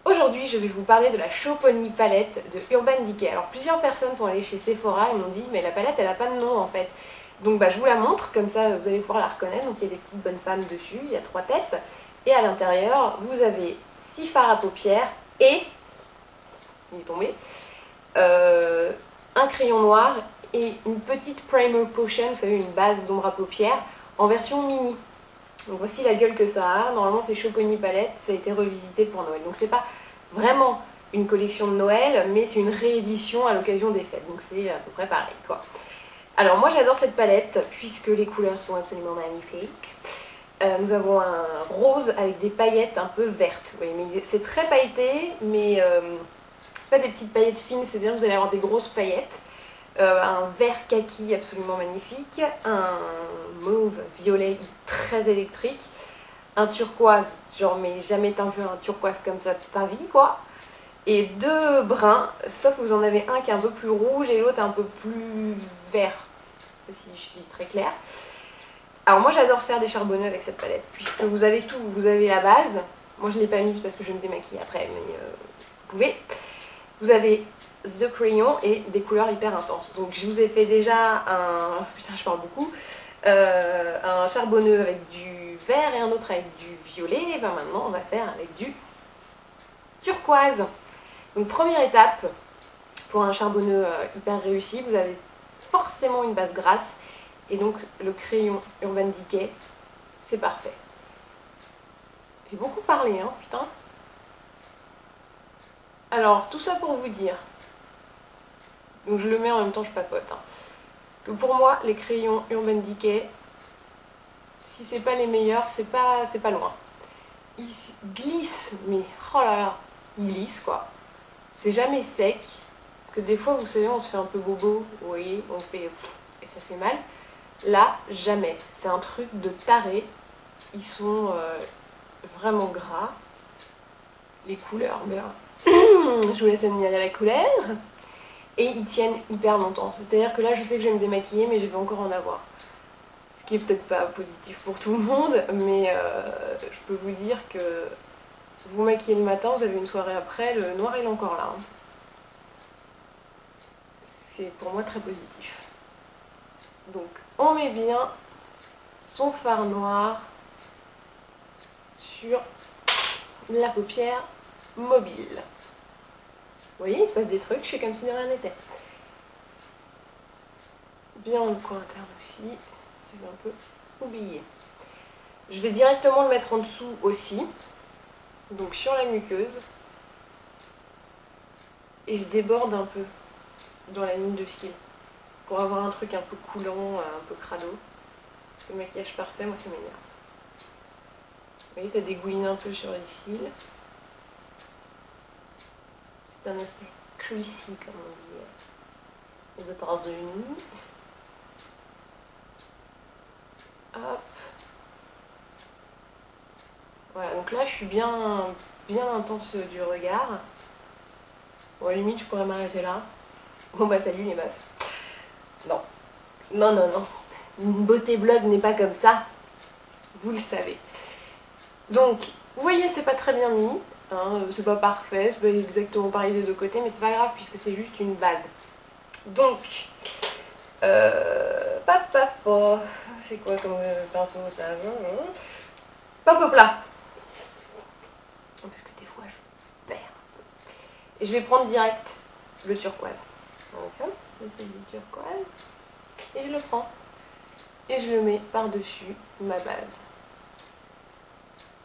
Aujourd'hui, je vais vous parler de la Chopony palette de Urban Decay. Alors plusieurs personnes sont allées chez Sephora et m'ont dit mais la palette elle a pas de nom en fait. Donc je vous la montre, comme ça vous allez pouvoir la reconnaître. Donc il y a des petites bonnes femmes dessus, il y a 3 têtes. Et à l'intérieur, vous avez 6 fards à paupières et, il est tombé, un crayon noir et une petite primer potion, vous savez une base d'ombre à paupières en version mini. Donc voici la gueule que ça a. Normalement c'est Chopony palette, ça a été revisité pour Noël. Donc c'est pas vraiment une collection de Noël, mais c'est une réédition à l'occasion des fêtes. Donc c'est à peu près pareil quoi. Alors moi j'adore cette palette puisque les couleurs sont absolument magnifiques. Nous avons un rose avec des paillettes un peu vertes. Vous voyez, mais c'est très pailleté, mais c'est pas des petites paillettes fines, c'est-à-dire que vous allez avoir des grosses paillettes. Un vert kaki absolument magnifique, un mauve violet très électrique, un turquoise, genre mais jamais t'as vu un turquoise comme ça de ta vie quoi, et 2 bruns, sauf que vous en avez un qui est un peu plus rouge et l'autre un peu plus vert, si je suis très claire. Alors moi j'adore faire des charbonneux avec cette palette, puisque vous avez tout, vous avez la base, moi je ne l'ai pas mise parce que je me démaquille après, mais vous pouvez. Vous avez The Crayon et des couleurs hyper intenses. Donc je vous ai fait déjà un, putain je parle beaucoup, un charbonneux avec du vert et un autre avec du violet. Et bien maintenant on va faire avec du turquoise. Donc première étape pour un charbonneux hyper réussi, vous avez forcément une base grasse et donc le crayon Urban Decay, c'est parfait. J'ai beaucoup parlé hein, putain. Alors tout ça pour vous dire, donc je le mets en même temps je papote, hein, que pour moi les crayons Urban Decay, si c'est pas les meilleurs, c'est pas loin. Ils glissent, mais oh là là, ils glissent quoi. C'est jamais sec, parce que des fois vous savez on se fait un peu bobo, vous voyez, on fait et ça fait mal. Là, jamais. C'est un truc de taré. Ils sont vraiment gras. Les couleurs, bien. Je vous laisse admirer la couleur. Et ils tiennent hyper longtemps. C'est-à-dire que là, je sais que je vais me démaquiller, mais je vais encore en avoir. Ce qui est peut-être pas positif pour tout le monde, mais je peux vous dire que vous maquillez le matin, vous avez une soirée après, le noir il est encore là. Hein. C'est pour moi très positif. Donc, on met bien son fard noir sur la paupière mobile. Vous voyez, il se passe des trucs, je fais comme si de rien n'était. Bien le coin interne aussi, j'avais un peu oublié. Je vais directement le mettre en dessous aussi, donc sur la muqueuse. Et je déborde un peu dans la ligne de cils, pour avoir un truc un peu coulant, un peu crado. Le maquillage parfait, moi ça m'énerve. Vous voyez, ça dégouline un peu sur les cils. C'est un aspect creasy, comme on dit aux États-Unis. Hop. Voilà, donc là je suis bien intense du regard. Bon, à la limite, je pourrais m'arrêter là. Bon bah salut les meufs. Non. Non, non, non. Une beauté blog n'est pas comme ça. Vous le savez. Donc, vous voyez, c'est pas très bien mis. Hein, c'est pas parfait, c'est pas exactement pareil des deux côtés, mais c'est pas grave puisque c'est juste une base. Donc, paf paf paf. C'est quoi comme pinceau ça? Pinceau plat. Parce que des fois je perds. Et je vais prendre direct le turquoise. Donc, c'est du turquoise. Et je le prends. Et je le mets par-dessus ma base.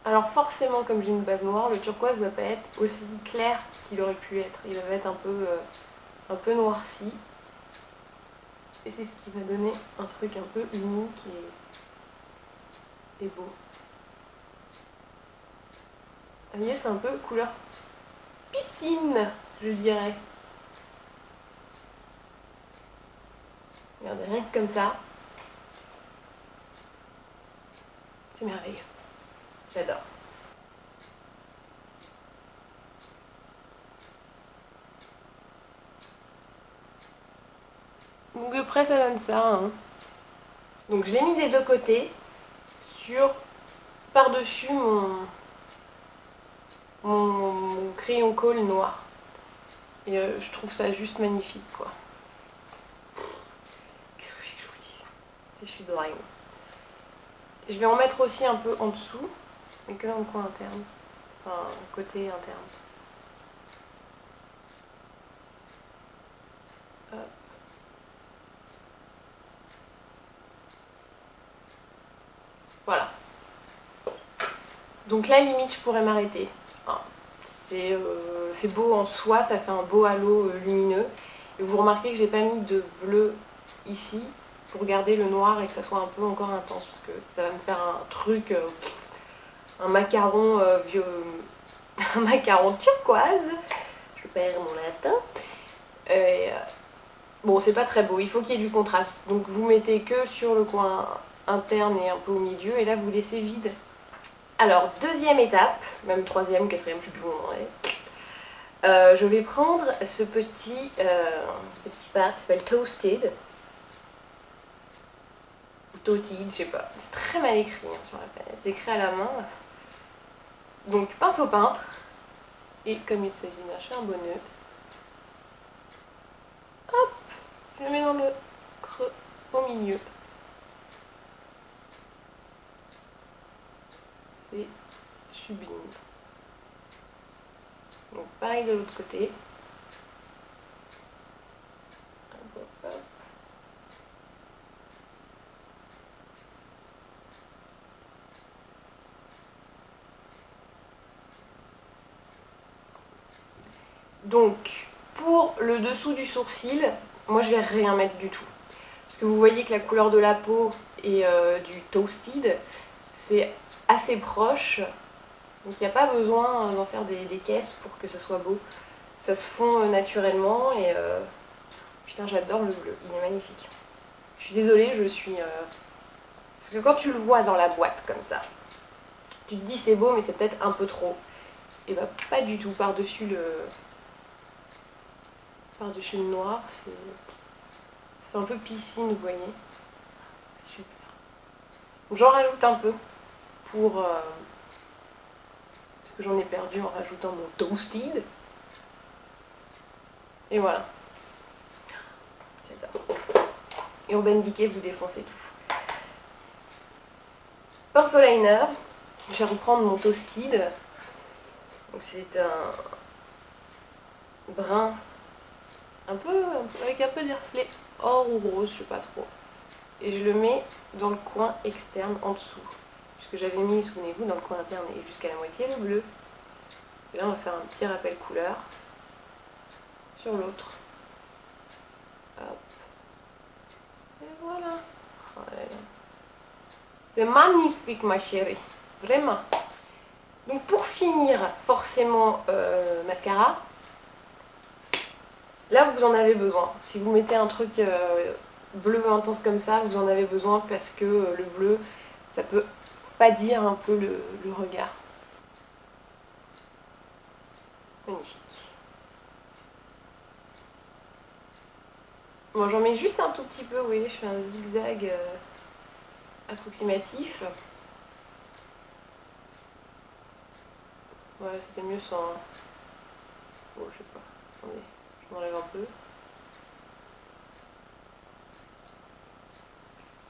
Alors forcément, comme j'ai une base noire, le turquoise ne va pas être aussi clair qu'il aurait pu être. Il va être un peu noirci. Et c'est ce qui va donner un truc un peu unique et beau. Vous voyez, c'est un peu couleur piscine, je dirais. Regardez, rien que comme ça. C'est merveilleux. J'adore. Donc de près ça donne ça. Hein. Donc je l'ai mis des deux côtés sur par-dessus mon crayon colle noir. Et je trouve ça juste magnifique, quoi. Qu'est-ce que je vous dis? Je suis dingue. Je vais en mettre aussi un peu en dessous, mais que dans le coin interne. Enfin, côté interne. Hop. Voilà. Donc là, limite, je pourrais m'arrêter. C'est beau en soi, ça fait un beau halo lumineux. Et vous remarquez que j'ai pas mis de bleu ici pour garder le noir et que ça soit un peu encore intense, parce que ça va me faire un truc, un macaron vieux, un macaron turquoise. Je perds mon latin. Bon, c'est pas très beau, il faut qu'il y ait du contraste. Donc vous mettez que sur le coin interne et un peu au milieu, et là vous laissez vide. Alors, deuxième étape, même troisième, quatrième, je sais plus où on en est. Je vais prendre ce petit fard qui s'appelle Toasted. Ou Toasted, je sais pas. C'est très mal écrit hein, sur la palette. C'est écrit à la main. Donc, pinceau peintre. Et comme il s'agit d'un charbonneux, hop, je le mets dans le creux au milieu. C'est sublime. Donc pareil de l'autre côté. Hop, hop, hop. Donc pour le dessous du sourcil, moi je vais rien mettre du tout. Parce que vous voyez que la couleur de la peau et du Toasted, c'est assez proche. Donc il n'y a pas besoin d'en faire des caisses pour que ça soit beau. Ça se fond naturellement et putain j'adore le bleu, il est magnifique. Je suis désolée, je suis... Parce que quand tu le vois dans la boîte comme ça, tu te dis c'est beau mais c'est peut-être un peu trop. Et bah pas du tout, par-dessus le noir, c'est un peu piscine vous voyez. C'est super. Donc j'en rajoute un peu pour... parce que j'en ai perdu en rajoutant mon Toasted. Et voilà. J'adore. Et Urban Decay, vous défoncez tout. Pinceau liner. Je vais reprendre mon Toasted. Donc c'est un brun avec un peu de reflet or ou rose, je sais pas trop. Et je le mets dans le coin externe en dessous. Puisque j'avais mis, souvenez-vous, dans le coin interne et jusqu'à la moitié le bleu. Et là on va faire un petit rappel couleur sur l'autre. Hop. Et voilà. Oh là là. C'est magnifique ma chérie. Vraiment. Donc pour finir, forcément, mascara. Là vous en avez besoin. Si vous mettez un truc bleu intense comme ça, vous en avez besoin parce que le bleu, ça peut pas dire un peu le regard. Magnifique. Bon, j'en mets juste un tout petit peu, vous voyez, je fais un zigzag approximatif. Ouais, c'était mieux sans... Bon, je sais pas. Attendez, je m'enlève un peu.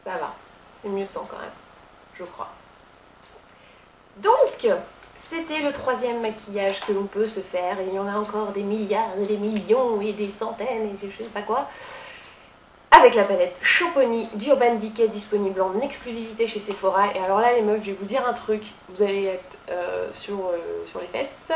Ça va, c'est mieux sans quand même, je crois. Donc, c'était le troisième maquillage que l'on peut se faire. Et il y en a encore des milliards, et des millions, et des centaines, et je sais pas quoi. Avec la palette Champagny d'Urban Decay disponible en exclusivité chez Sephora. Et alors là les meufs, je vais vous dire un truc, vous allez être sur les fesses.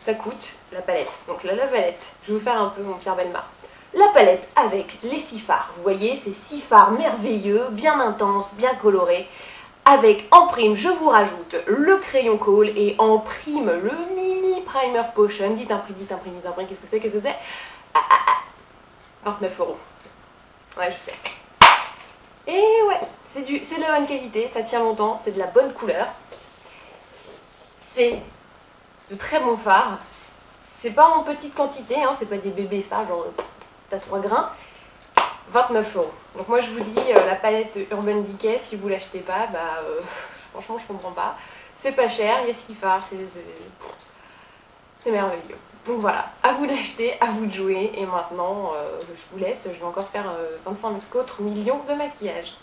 Ça coûte la palette. Donc là la palette, je vais vous faire un peu mon Pierre Bellemare. La palette avec les 6 fards, vous voyez, ces 6 fards merveilleux, bien intenses, bien colorés. Avec en prime, je vous rajoute le crayon Kohl et en prime le mini primer potion. Dites un prix, qu'est-ce que c'est, 29 €. Ouais, je sais. Et ouais, c'est de la bonne qualité, ça tient longtemps, c'est de la bonne couleur. C'est de très bons fards. C'est pas en petite quantité, hein, c'est pas des bébés fards, genre t'as 3 grains. 29 €. Donc moi je vous dis, la palette Urban Decay, si vous l'achetez pas, bah franchement je comprends pas. C'est pas cher, il y a 6 fards, c'est c'est merveilleux. Donc voilà, à vous d'acheter, à vous de jouer, et maintenant je vous laisse, je vais encore faire 25 autres millions de maquillage.